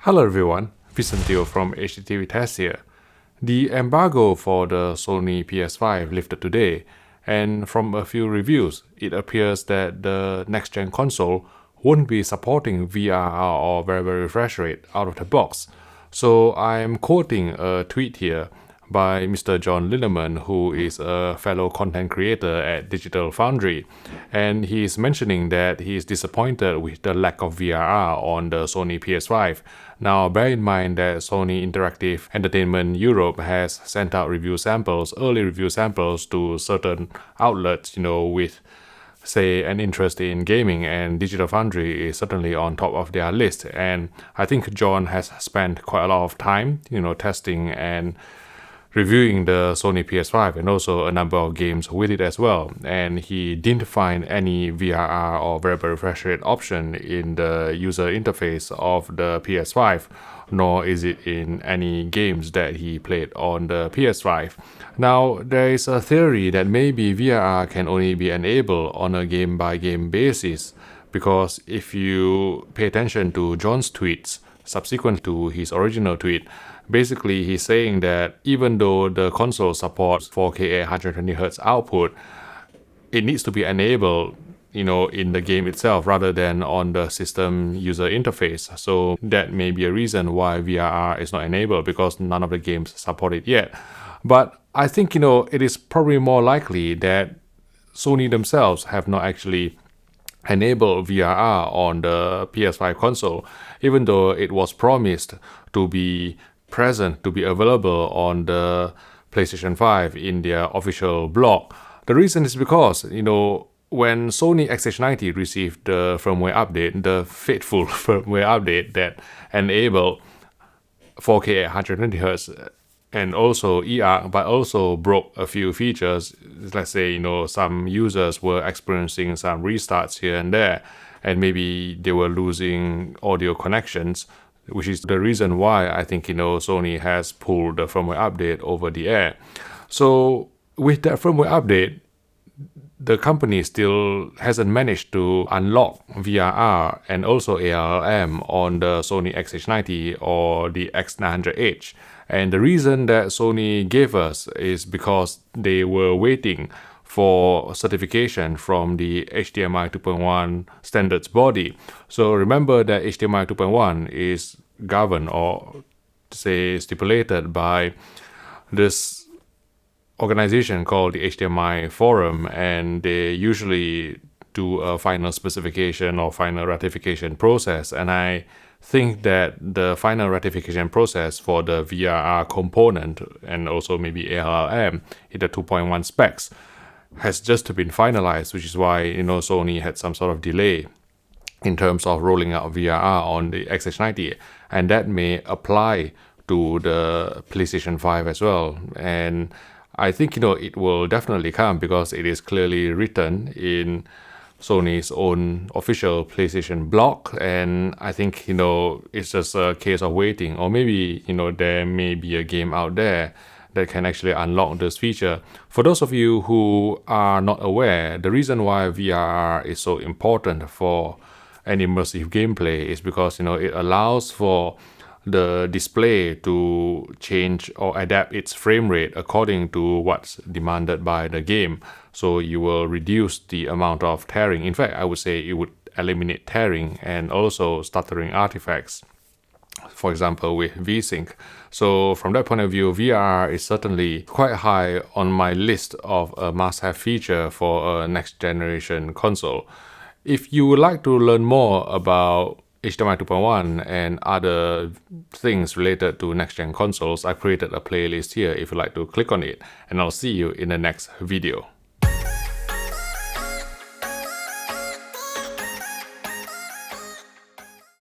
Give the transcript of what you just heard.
Hello everyone, Vicentio from HDTV Test here. The embargo for the Sony PS5 lifted today, and from a few reviews, it appears that the next-gen console won't be supporting VRR or variable refresh rate out of the box. So I'm quoting a tweet here by Mr. John Littleman, who is a fellow content creator at Digital Foundry, and he's mentioning that he is disappointed with the lack of VRR on the Sony PS5. Now, bear in mind that Sony Interactive Entertainment Europe has sent out early review samples to certain outlets, with say an interest in gaming, and Digital Foundry is certainly on top of their list. And I think John has spent quite a lot of time, testing and reviewing the Sony PS5 and also a number of games with it as well, and he didn't find any VRR or variable refresh rate option in the user interface of the PS5, nor is it in any games that he played on the PS5. Now, there is a theory that maybe VRR can only be enabled on a game-by-game basis, because if you pay attention to John's tweets subsequent to his original tweet, basically he's saying that even though the console supports 4K 120Hz output, it needs to be enabled in the game itself rather than on the system user interface. So that may be a reason why VRR is not enabled, because none of the games support it yet. But I think it is probably more likely that Sony themselves have not actually enable VRR on the PS5 console, even though it was promised to be present, to be available on the PlayStation 5 in their official blog. The reason is because, when Sony XH90 received the firmware update, the fateful firmware update that enabled 4K at 120Hz and also eARC, but also broke a few features. Let's say, some users were experiencing some restarts here and there, and maybe they were losing audio connections, which is the reason why I think, Sony has pulled the firmware update over the air. So with that firmware update, the company still hasn't managed to unlock VRR and also ARLM on the Sony XH90 or the X900H. And the reason that Sony gave us is because they were waiting for certification from the HDMI 2.1 standards body. So remember that HDMI 2.1 is governed or say stipulated by this organization called the HDMI Forum, and they usually do a final specification or final ratification process. And I think that the final ratification process for the VRR component and also maybe ARLM in the 2.1 specs has just been finalized, which is why Sony had some sort of delay in terms of rolling out VRR on the XH90, and that may apply to the PlayStation 5 as well. And I think it will definitely come, because it is clearly written in Sony's own official PlayStation blog, and I think it's just a case of waiting, or maybe there may be a game out there that can actually unlock this feature. For those of you who are not aware, the reason why VRR is so important for an immersive gameplay is because it allows for the display to change or adapt its frame rate according to what's demanded by the game. So you will reduce the amount of tearing. In fact, I would say it would eliminate tearing and also stuttering artifacts, for example with VSync. So from that point of view, VRR is certainly quite high on my list of a must-have feature for a next generation console. If you would like to learn more about HDMI 2.1 and other things related to next-gen consoles, I created a playlist here if you'd like to click on it, and I'll see you in the next video.